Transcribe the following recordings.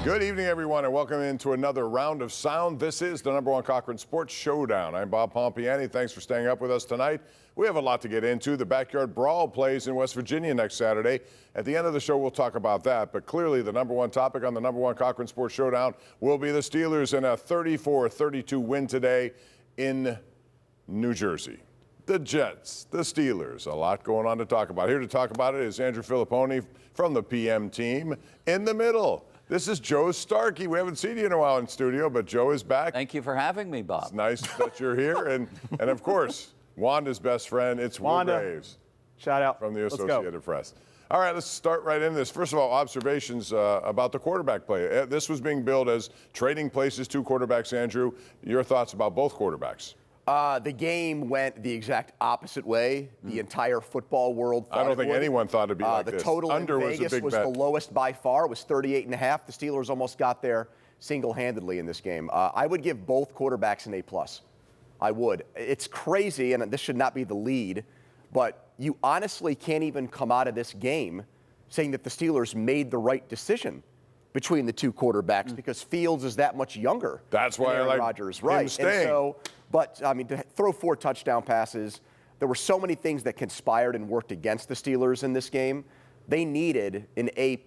Good evening, everyone, and welcome into another round of sound. This is the #1 Cochran Sports Showdown. I'm Bob Pompeani. Thanks for staying up with us tonight. We have a lot to get into. The Backyard Brawl plays in West Virginia next Saturday. At the end of the show, we'll talk about that. But clearly, the #1 topic on the #1 Cochran Sports Showdown will be the Steelers in a 34-32 win today in New Jersey. The Jets, the Steelers, a lot going on to talk about. Here to talk about it is Andrew Fillipponi from the PM team. In the middle, this is Joe Starkey. We haven't seen you in a while in studio, but Joe is back. Thank you for having me, Bob. It's nice that you're here. And of course, Wanda's best friend, it's Wanda. Will Graves. Shout out. From the Associated Press. All right, let's start right into this. First of all, observations about the quarterback play. This was being billed as trading places, two quarterbacks, Andrew. Your thoughts about both quarterbacks? The game went the exact opposite way. The entire football world thought I don't think anyone thought it'd be like this. The total Under in Vegas was the lowest by far. It was 38.5. The Steelers almost got there single-handedly in this game. I would give both quarterbacks an A+. I would. It's crazy, and this should not be the lead, but you honestly can't even come out of this game saying that the Steelers made the right decision between the two quarterbacks because Fields is that much younger. That's why I like Rodgers, right? him staying. And so, but I mean, to throw 4 touchdown passes, there were so many things that conspired and worked against the Steelers in this game. They needed an A++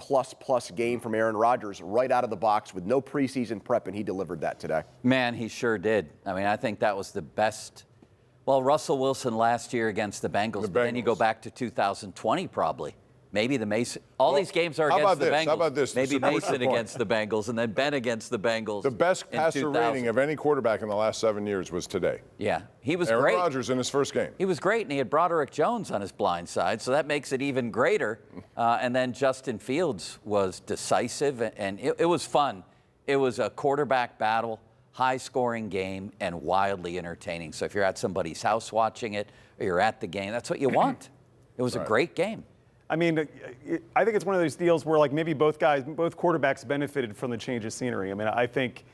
game from Aaron Rodgers right out of the box with no preseason prep, and he delivered that today. Man, he sure did. I mean, I think that was the best. Well, Russell Wilson last year against the Bengals. But then you go back to 2020 probably. Maybe the Mason. These games are against the Bengals. How about this? Maybe Mason against the Bengals and then Ben against the Bengals. The best passer rating of any quarterback in the last 7 years was today. Yeah, he was Aaron great. Aaron Rodgers in his first game. He was great, and he had Broderick Jones on his blind side, so that makes it even greater. And then Justin Fields was decisive, and it was fun. It was a quarterback battle, high-scoring game, and wildly entertaining. So if you're at somebody's house watching it, or you're at the game, that's what you want. It was a great game. I mean, I think it's one of those deals where, like, maybe both quarterbacks benefited from the change of scenery. I mean, I think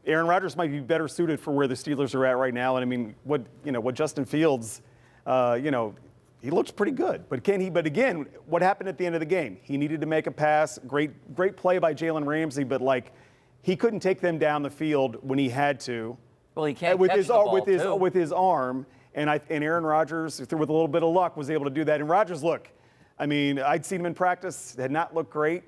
Aaron Rodgers might be better suited for where the Steelers are at right now. And I mean, what Justin Fields, he looks pretty good. But again, what happened at the end of the game? He needed to make a pass. Great play by Jalen Ramsey, but like, he couldn't take them down the field when he had to. Well, he can't catch the ball with his arm. And Aaron Rodgers, with a little bit of luck, was able to do that. And Rodgers, look. I mean, I'd seen him in practice, had not looked great.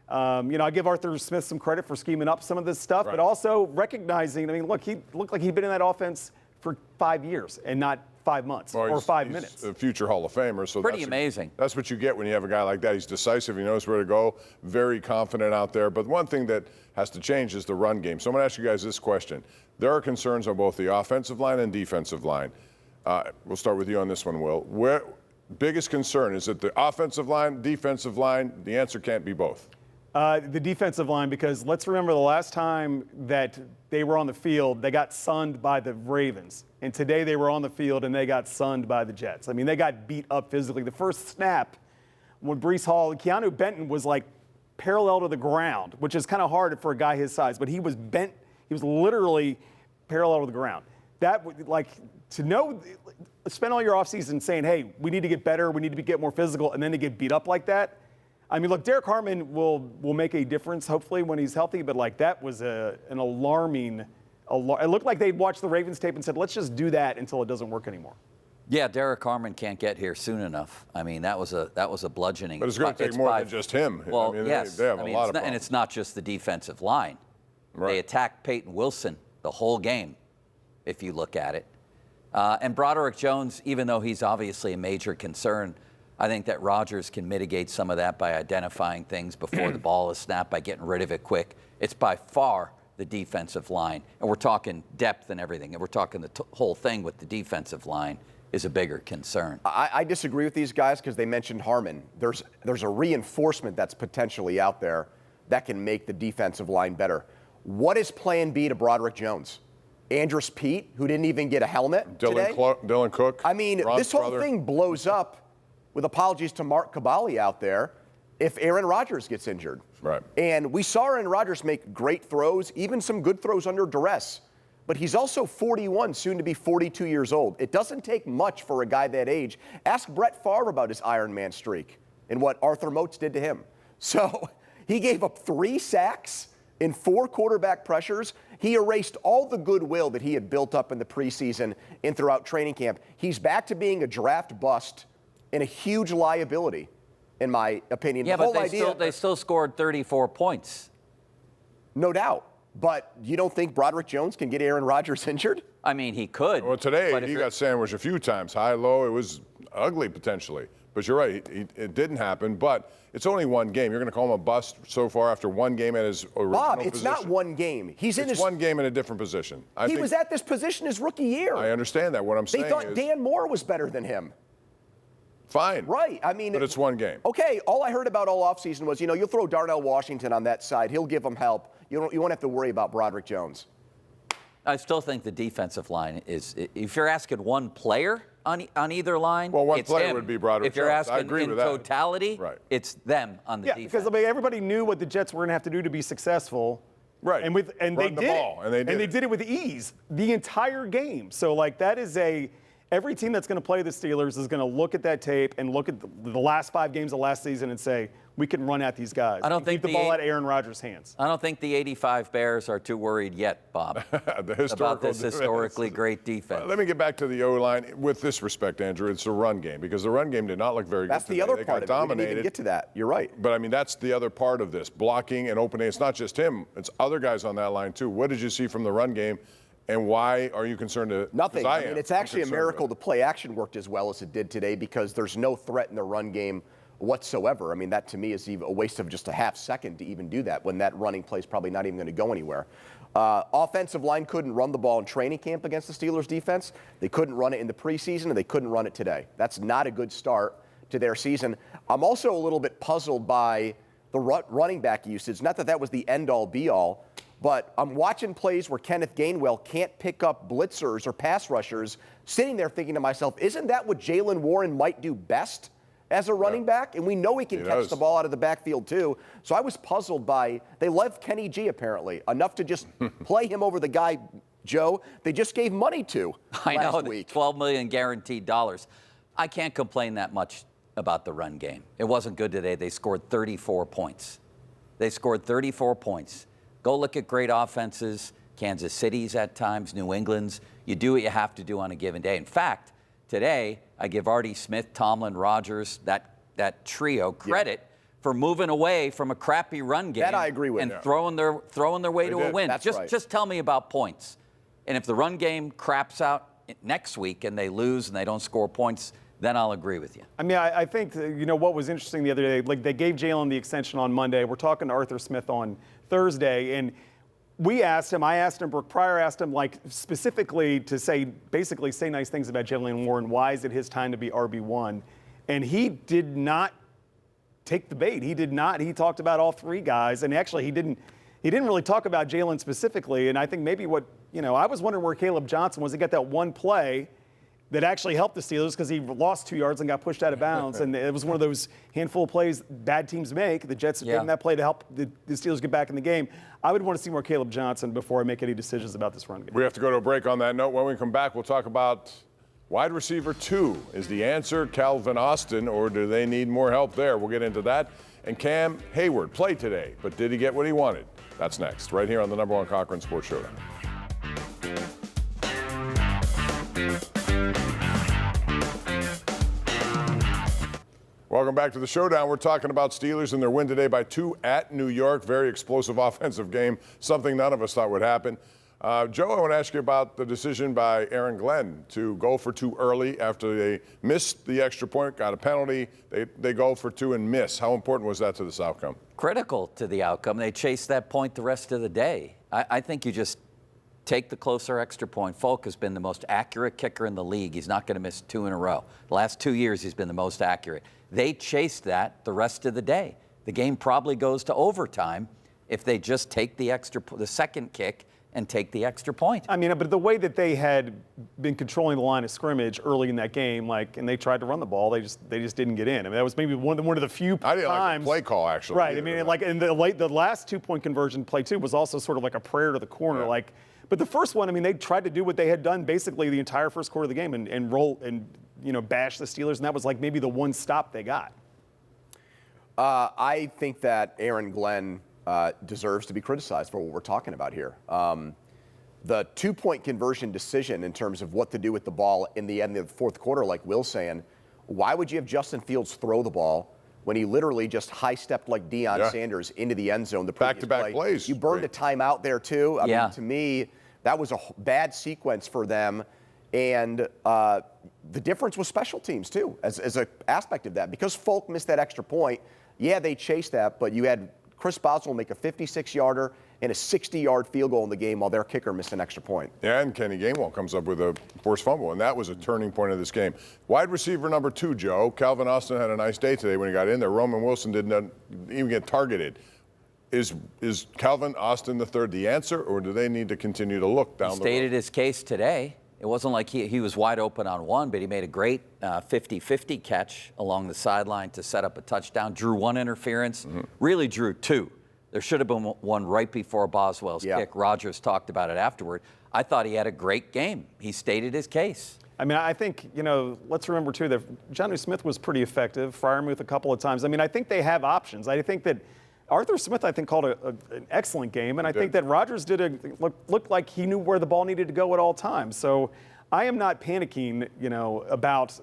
I give Arthur Smith some credit for scheming up some of this stuff, but also recognizing, I mean, look, he looked like he'd been in that offense for 5 years and not 5 months or 5 minutes. A future Hall of Famer. So pretty amazing. That's what you get when you have a guy like that. He's decisive. He knows where to go. Very confident out there. But one thing that has to change is the run game. So I'm going to ask you guys this question. There are concerns on both the offensive line and defensive line. We'll start with you on this one, Will. Biggest concern, is it the offensive line, defensive line? The answer can't be both. The defensive line, because let's remember the last time that they were on the field, they got sunned by the Ravens. And today they were on the field and they got sunned by the Jets. I mean, they got beat up physically. The first snap, when Breece Hall, Keanu Benton was like parallel to the ground, which is kind of hard for a guy his size, but he was bent. He was literally parallel to the ground. That, like, to know, spend all your offseason saying, hey, we need to get better, we need to get more physical, and then to get beat up like that. I mean, look, Derek Harmon will make a difference, hopefully, when he's healthy, but, like, that was an alarming – it looked like they'd watched the Ravens tape and said, let's just do that until it doesn't work anymore. Yeah, Derek Harmon can't get here soon enough. I mean, that was a bludgeoning. But it's going to take more than just him. Well, I mean, yes. They have a lot of problems. And it's not just the defensive line. Right. They attacked Peyton Wilson the whole game, if you look at it. And Broderick Jones, even though he's obviously a major concern, I think that Rodgers can mitigate some of that by identifying things before the ball is snapped, by getting rid of it quick. It's by far the defensive line. And we're talking depth and everything. And we're talking the whole thing with the defensive line is a bigger concern. I disagree with these guys because they mentioned Harmon. There's a reinforcement that's potentially out there that can make the defensive line better. What is plan B to Broderick Jones? Andrus Peat, who didn't even get a helmet today? Dylan Cook. I mean, this whole thing blows up, with apologies to Mark Cabali out there, if Aaron Rodgers gets injured. Right. And we saw Aaron Rodgers make great throws, even some good throws under duress. But he's also 41, soon to be 42 years old. It doesn't take much for a guy that age. Ask Brett Favre about his Iron Man streak and what Arthur Moats did to him. So he gave up 3 sacks In 4 quarterback pressures, he erased all the goodwill that he had built up in the preseason and throughout training camp. He's back to being a draft bust and a huge liability, in my opinion. Yeah, the whole but idea, they still scored 34 points. No doubt. But you don't think Broderick Jones can get Aaron Rodgers injured? I mean, he could. Well, today he got sandwiched a few times, high, low. It was ugly potentially. But you're right, it didn't happen. But it's only one game. You're going to call him a bust so far after one game at his original Bob, it's position? not one game. It's one game in a different position. He was at this position his rookie year. I understand that. What I'm saying They thought is, Dan Moore was better than him. fine. Right. I mean, but it's one game. Okay. All I heard about all offseason was, you'll throw Darnell Washington on that side. He'll give them help. You won't have to worry about Broderick Jones. I still think the defensive line is, if you're asking one player on either line, Well, one it's player him. would be Broderick If you're Jones. I asking agree in with that. totality, Right. it's them on the Yeah, defense. because I mean, everybody knew what the Jets were going to have to do to be successful. Right. And Run they the did ball, it. and they did it. with ease the entire game. So like that is every team that's going to play the Steelers is going to look at that tape and look at the last 5 games of last season and say, we can run at these guys. I don't and think keep the ball out of Aaron Rodgers' hands. I don't think the 85 Bears are too worried yet, Bob, about this historically great defense. Let me get back to the O-line. With this respect, Andrew, it's a run game because the run game did not look very That's good the today. other They part got of it. We dominated. didn't even get to that. You're right. But, I mean, that's the other part of this, blocking and opening. It's not just him. It's other guys on that line, too. What did you see from the run game, and why are you concerned? Nothing. I mean, it's actually a miracle to the play action worked as well as it did today because there's no threat in the run game whatsoever. I mean, that to me is even a waste of just a half second to even do that when that running play is probably not even going to go anywhere. Offensive line couldn't run the ball in training camp against the Steelers defense. They couldn't run it in the preseason, and they couldn't run it today. That's not a good start to their season. I'm also a little bit puzzled by the running back usage. Not that that was the end-all, be-all, but I'm watching plays where Kenneth Gainwell can't pick up blitzers or pass rushers, sitting there thinking to myself, isn't that what Jalen Warren might do best as a running back? And we know he can catch the ball out of the backfield, too. So I was puzzled by, they love Kenny G, apparently, enough to just play him over the guy, Joe, they just gave money to last week. $12 million guaranteed dollars. I can't complain that much about the run game. It wasn't good today. They scored 34 points. They scored 34 points. Go look at great offenses, Kansas City's at times, New England's. You do what you have to do on a given day. In fact, today, I give Artie Smith, Tomlin, Rodgers, that trio credit for moving away from a crappy run game. That I agree with. And throwing their way to a win. That's right. Just tell me about points. And if the run game craps out next week and they lose and they don't score points, then I'll agree with you. I mean, I think, what was interesting the other day, like they gave Jalen the extension on Monday. We're talking to Arthur Smith on Thursday, and I asked him, Brooke Pryor asked him, like, specifically to basically say nice things about Jalen Warren. Why is it his time to be RB1? And he did not take the bait. He did not. He talked about all 3 guys, and actually he didn't really talk about Jalen specifically. And I think maybe I was wondering where Caleb Johnson was. He got that one play that actually helped the Steelers because he lost 2 yards and got pushed out of bounds. And it was one of those handful of plays bad teams make. The Jets gave him that play to help the Steelers get back in the game. I would want to see more Caleb Johnson before I make any decisions about this run game. We have to go to a break on that note. When we come back, we'll talk about wide receiver 2. Is the answer Calvin Austin, or do they need more help there? We'll get into that. And Cam Heyward played today, but did he get what he wanted? That's next, right here on the #1 Cochran Sports Showdown. Welcome back to the Showdown. We're talking about Steelers and their win today by 2 at New York. Very explosive offensive game, something none of us thought would happen. Joe, I want to ask you about the decision by Aaron Glenn to go for 2 early after they missed the extra point, got a penalty. They go for 2 and miss. How important was that to this outcome? Critical to the outcome. They chased that point the rest of the day. I think you just take the closer extra point. Folk has been the most accurate kicker in the league. He's not going to miss 2 in a row. The last 2 years, he's been the most accurate. They chased that the rest of the day. The game probably goes to overtime if they just take the second kick and take the extra point. I mean, but the way that they had been controlling the line of scrimmage early in that game, and they tried to run the ball, they just didn't get in. I mean, that was maybe one of the few I didn't times. like the play call, actually. Right. I mean, in the last 2-point conversion play, too, was also sort of like a prayer to the corner. Yeah. But the first one, I mean, they tried to do what they had done basically the entire first quarter of the game and roll and, bash the Steelers, and that was like maybe the one stop they got. I think that Aaron Glenn deserves to be criticized for what we're talking about here. The two-point conversion decision in terms of what to do with the ball in the end of the fourth quarter, like Will's saying, why would you have Justin Fields throw the ball when he literally just high-stepped like Deion Sanders into the end zone? The back-to-back plays. You burned a timeout there, too. I mean, to me, that was a bad sequence for them. And the difference was special teams, too, as an aspect of that. Because Folk missed that extra point, yeah, they chased that, but you had Chris Boswell make a 56-yarder and a 60-yard field goal in the game while their kicker missed an extra point. Yeah, and Kenny Gainwell comes up with a forced fumble, and that was a turning point of this game. Wide receiver number 2, Joe. Calvin Austin had a nice day today when he got in there. Roman Wilson didn't even get targeted. Is Calvin Austin III the answer, or do they need to continue to look down the road? He stated his case today. It wasn't like he was wide open on one, but he made a great 50-50 catch along the sideline to set up a touchdown. Drew one interference, really drew two. There should have been one right before Boswell's kick. Rodgers talked about it afterward. I thought he had a great game. He stated his case. I mean, I think, let's remember, too, that Jonnu Smith was pretty effective. Freiermuth a couple of times. I mean, I think they have options. I think that Arthur Smith, I think, called an excellent game, and I think that Rodgers looked like he knew where the ball needed to go at all times. So I am not panicking, about.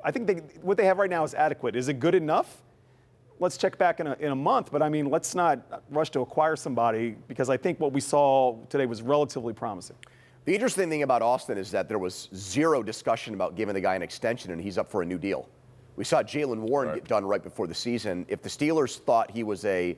I think what they have right now is adequate. Is it good enough? Let's check back in a month. But I mean, let's not rush to acquire somebody, because I think what we saw today was relatively promising. The interesting thing about Austin is that there was zero discussion about giving the guy an extension, and he's up for a new deal. We saw Jalen Warren get done right before the season. If the Steelers thought he was a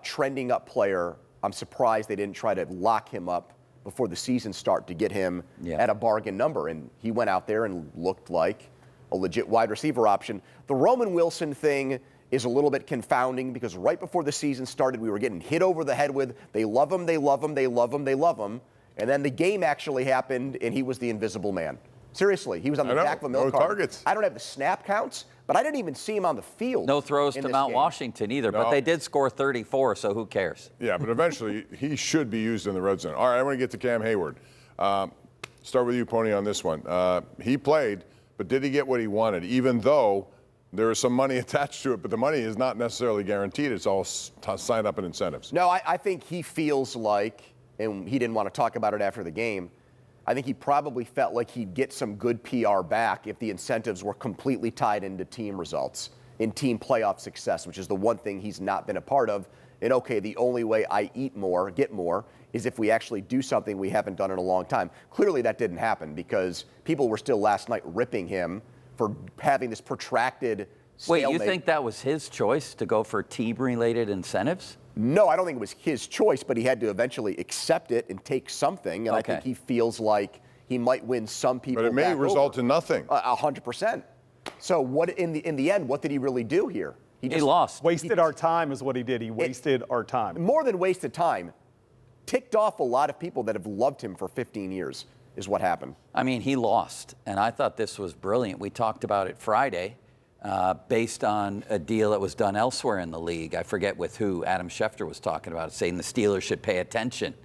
trending up player, I'm surprised they didn't try to lock him up before the season start to get him at a bargain number. And he went out there and looked like a legit wide receiver option. The Roman Wilson thing is a little bit confounding, because right before the season started, we were getting hit over the head with, they love him, they love him, they love him, they love him. And then the game actually happened, and he was the invisible man. Seriously, he was on the back of a milk carton. Targets. I don't have the snap counts, but I didn't even see him on the field. No throws to Mount Washington either, but they did score 34, so who cares? Yeah, but eventually he should be used in the red zone. All right, I want to get to Cam Heyward. Start with you, Pony, on this one. He played, but did he get what he wanted, even though there is some money attached to it, but the money is not necessarily guaranteed. It's all signed up in incentives. No, I think he feels like, and he didn't want to talk about it after the game, I think he probably felt like he'd get some good PR back if the incentives were completely tied into team results, in team playoff success, which is the one thing he's not been a part of. And okay, the only way I eat more, get more, is if we actually do something we haven't done in a long time. Clearly that didn't happen, because people were still last night ripping him for having this protracted stalemate. Wait, you think that was his choice to go for team-related incentives? No, I don't think it was his choice, but he had to eventually accept it and take something. And I think he feels like he might win some people. But it may result in nothing. 100%. So what in the end, what did he really do here? He lost. Wasted our time is what he did. He wasted our time. More than wasted time. Ticked off a lot of people that have loved him for 15 years is what happened. I mean, he lost, and I thought this was brilliant. We talked about it Friday. Based on a deal that was done elsewhere in the league. I forget with who. Adam Schefter was talking about it, saying the Steelers should pay attention.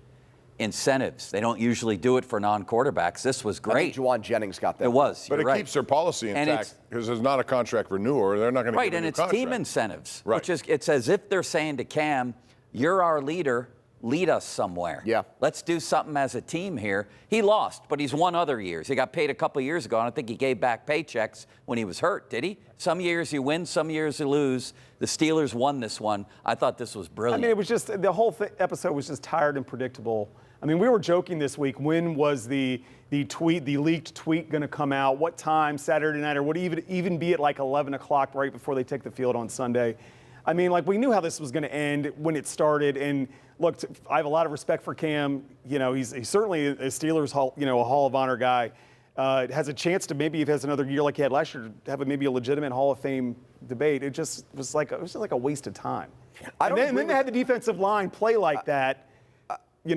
Incentives. They don't usually do it for non-quarterbacks. This was great. I think Juwan Jennings got that. It was. But it keeps their policy intact, because there's not a contract renewal. They're not going to right, give and a new it's contract. team incentives. Right. Which is, it's as if they're saying to Cam, you're our leader. Lead us somewhere. Yeah. Let's do something as a team here. He lost, but he's won other years. He got paid a couple years ago. I don't think he gave back paychecks when he was hurt, did he? Some years you win, some years you lose. The Steelers won this one. I thought this was brilliant. I mean, it was just, the whole episode was just tired and predictable. I mean, we were joking this week. When was the leaked tweet going to come out? What time, Saturday night, or would it even be at like 11 o'clock right before they take the field on Sunday? I mean, like, we knew how this was going to end when it started. And look, I have a lot of respect for Cam. He's certainly a Steelers a Hall of Honor guy. Has a chance to, maybe if he has another year like he had last year, to have maybe a legitimate Hall of Fame debate. It just was like a waste of time. And then they had the defensive line play like that.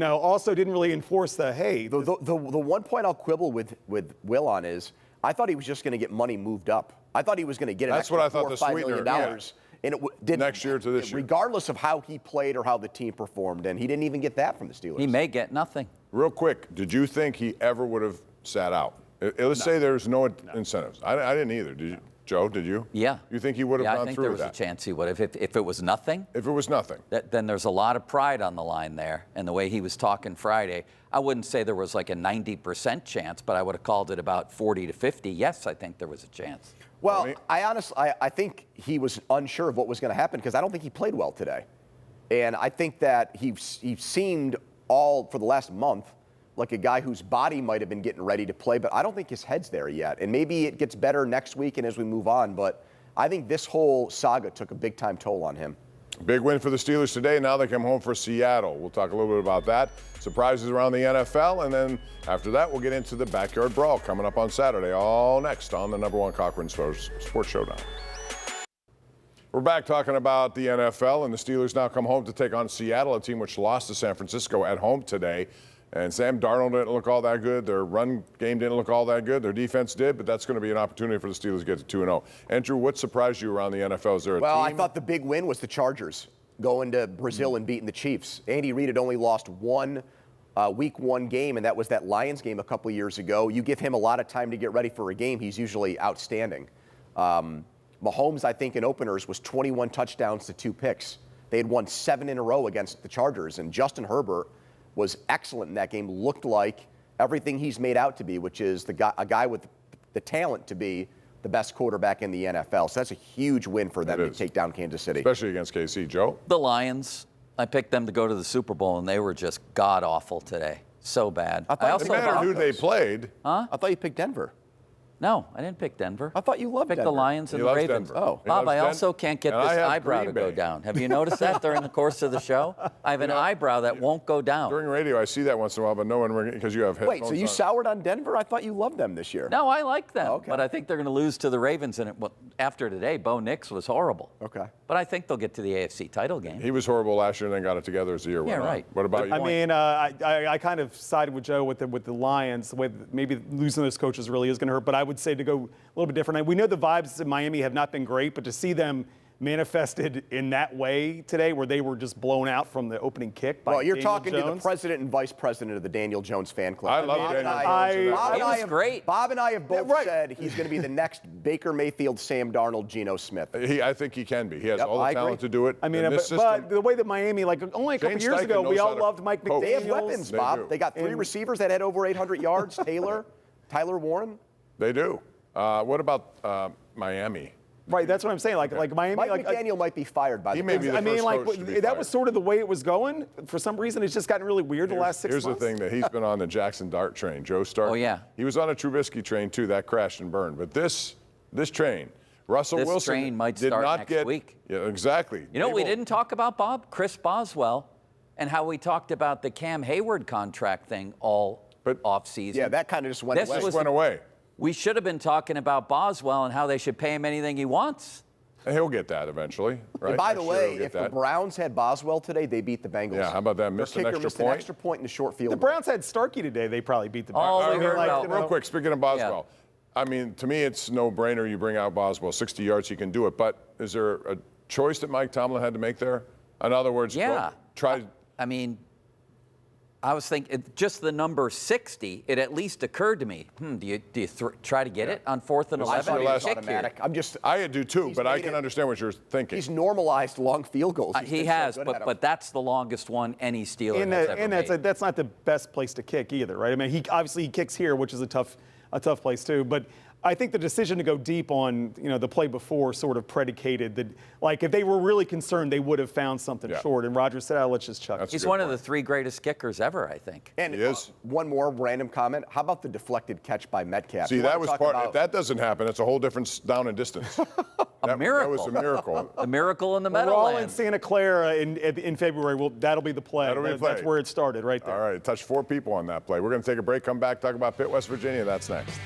Also didn't really enforce the hey. The one point I'll quibble with Will on is, I thought he was just going to get money moved up. I thought he was going to get an extra $4 or $5 million. And it didn't, next year to this year. Regardless of how he played or how the team performed, and he didn't even get that from the Steelers. He may get nothing. Real quick, did you think he ever would have sat out? Let's say there's no incentives. I didn't either. Did you? Joe, did you? Yeah. You think he would have yeah, gone I think through there with was that? a chance he would have. If it was nothing, If it was nothing. then there's a lot of pride on the line there. And the way he was talking Friday, I wouldn't say there was like a 90% chance, but I would have called it about 40 to 50. Yes, I think there was a chance. Well, I think he was unsure of what was going to happen because I don't think he played well today. And I think that he seemed all for the last month like a guy whose body might have been getting ready to play, but I don't think his head's there yet. And maybe it gets better next week and as we move on, but I think this whole saga took a big-time toll on him. Big win for the Steelers today. Now they come home for Seattle. We'll talk a little bit about that. Surprises around the NFL, and then after that, we'll get into the backyard brawl coming up on Saturday. All next on the #1 Cochran Sports Showdown. We're back talking about the NFL, and the Steelers now come home to take on Seattle, a team which lost to San Francisco at home today. And Sam Darnold didn't look all that good. Their run game didn't look all that good. Their defense did, but that's going to be an opportunity for the Steelers to get to 2-0. Andrew, what surprised you around the NFL? Is there a Well, team? I thought the big win was the Chargers going to Brazil and beating the Chiefs. Andy Reid had only lost one Week 1 game, and that was that Lions game a couple years ago. You give him a lot of time to get ready for a game, he's usually outstanding. Mahomes, I think, in openers was 21 touchdowns to 2 picks. They had won 7 in a row against the Chargers, and Justin Herbert was excellent in that game, looked like everything he's made out to be, which is a guy with the talent to be the best quarterback in the NFL. So that's a huge win for them to take down Kansas City. Especially against KC. Joe? The Lions, I picked them to go to the Super Bowl, and they were just god-awful today. So bad. I It mattered who they played. I thought you picked Denver. No, I didn't pick Denver. I thought you loved Picked Denver. the Lions and He the loves Ravens. Denver. Oh. He Bob, loves I Den- also can't get and this I have eyebrow Green to go Bay. down. Have you noticed that during the course of the show? I have an eyebrow that won't go down. During radio, I see that once in a while, but no one, because you have headphones Wait, so you on. soured on Denver? I thought you loved them this year. No, I like them, Okay. but I think they're going to lose to the Ravens. And after today, Bo Nix was horrible. Okay. But I think they'll get to the AFC title game. He was horrible last year and then got it together as the year went on. right. What about you? I mean, I kind of sided with Joe with the Lions. The way maybe losing those coaches really is going to hurt. But I would say to go a little bit different. We know the vibes in Miami have not been great, but to see them manifested in that way today, where they were just blown out from the opening kick by Well, you're Daniel talking to the Jones. president and vice president of the Daniel Jones fan club. I love Bob Daniel and Jones. He was great. Bob and I have both right. said he's going to be the next Baker Mayfield, Sam Darnold, Geno Smith. I think he can be. He has Yep, all I the talent agree. to do it. I mean, And this system, but the way that Miami, like only a couple Shane years Steichen ago, we knows how all to loved Mike poke. McDaniels. They have weapons, They Bob. do. They got 3 receivers that had over 800 yards. Tyler Warren. they do. What about Miami? Right, that's what I'm saying. Like Miami, Mike like McDaniel might be fired by He the may be the I mean, first like coach to be that fired. was sort of the way it was going. For some reason, it's just gotten really weird the last 6 Here's months. the thing that he's been on the Jackson Dart train. Joe Starkey. Oh, yeah. He was on a Trubisky train too. That crashed and burned. But this train, Russell This Wilson train might did start not next get. week. Yeah, exactly. You know what we They will- didn't talk about, Bob? Chris Boswell and how we talked about the Cam Heyward contract thing all offseason. Yeah, that kind of just went This away. was- went away. We should have been talking about Boswell and how they should pay him anything he wants. And he'll get that eventually, right? And by the Next year way, he'll get if the that. Browns had Boswell today, they beat the Bengals. Yeah, how about that? Their Missed an kicker extra missed point? an extra point in the short field. The Browns had Starkey today. They probably beat the Oh, Browns. we I mean, heard like, about- you know, Real quick, speaking of Boswell, I mean, to me, it's no brainer. You bring out Boswell, 60 yards, he can do it. But is there a choice that Mike Tomlin had to make there? In other words, Yeah. try. I mean, I was thinking just the number 60. It at least occurred to me. Do you try to get it on 4th and Well, 11? I thought he it was was automatic. I do too, He's but I made can it- understand what you're thinking. He's normalized long field goals. He's He been so has, good at 'em. but that's the longest one any Steeler and has that- ever and made. that's not the best place to kick either, right? I mean, he obviously kicks here, which is a tough place too. But I think the decision to go deep on the play before sort of predicated that, like, if they were really concerned, they would have found something Yeah. short. And Rodgers said, "Let's just chuck it." That's a He's good one of point. the 3 greatest kickers ever, I think. And He is. one more random comment. How about the deflected catch by Metcalf? See, You that wanna was talk part. about- If that doesn't happen, it's a whole different down and distance. A miracle. That was a miracle. A miracle in the We're all in Meadowlands. Santa Clara in February. That'll be the play. That'll be the That's play. where it started, right there. All right, it touched 4 people on that play. We're going to take a break, come back, talk about Pitt, West Virginia. That's next.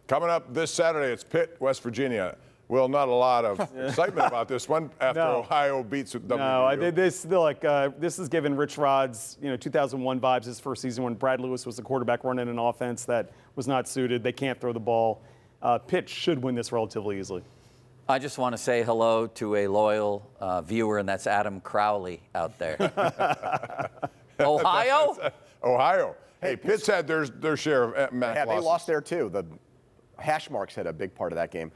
Coming up this Saturday, it's Pitt, West Virginia. Well, not a lot of excitement about this one after No. Ohio beats WVU. No, I did this. This is giving Rich Rod's 2001 vibes. His first season when Brad Lewis was the quarterback running an offense that was not suited. They can't throw the ball. Pitt should win this relatively easily. I just want to say hello to a loyal viewer, and that's Adam Crowley out there. Ohio? Ohio. Hey, Pitt's had their share of MAC Yeah, losses. they lost there too. The hash marks had a big part of that game.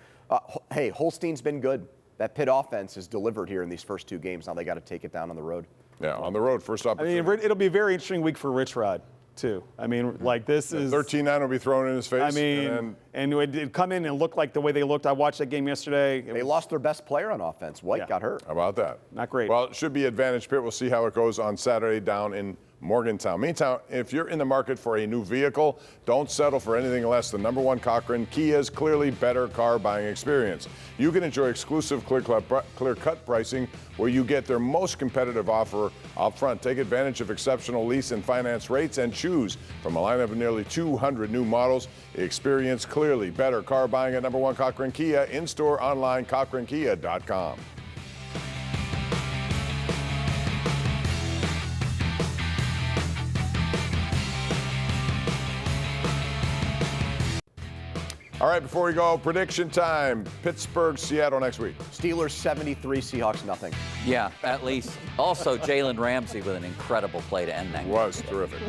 Hey, Holstein's been good. That Pitt offense has delivered here in these first 2 games. Now they got to take it down on the road. Yeah, on the road, first I opportunity. mean, it'll be a very interesting week for Rich Rod, too. I mean, like this is 13-9 will be thrown in his face. I mean, and it come in and look like the way they looked. I watched that game yesterday. They lost their best player on offense. White got hurt. How about that? Not great. Well, it should be advantage Pitt. We'll see how it goes on Saturday down in Morgantown. Meantime, if you're in the market for a new vehicle, don't settle for anything less than number 1 Cochran, Kia's clearly better car buying experience. You can enjoy exclusive clear-cut pricing where you get their most competitive offer up front. Take advantage of exceptional lease and finance rates and choose from a lineup of nearly 200 new models. Experience clearly better car buying at number 1 Cochran Kia, in-store, online, cochrankia.com. All right, before we go, prediction time. Pittsburgh, Seattle next week. Steelers 73, Seahawks nothing. Yeah, at least. Also, Jalen Ramsey with an incredible play to end that game. Was terrific.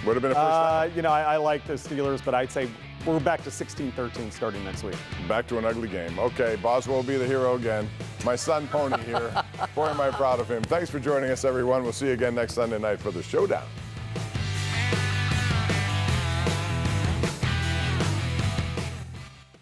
Would have been a first down. You know, I like the Steelers, but I'd say we're back to 16-13 starting next week. Back to an ugly game. Okay, Boswell will be the hero again. My son, Pony, here. Boy, am I proud of him. Thanks for joining us, everyone. We'll see you again next Sunday night for the Showdown.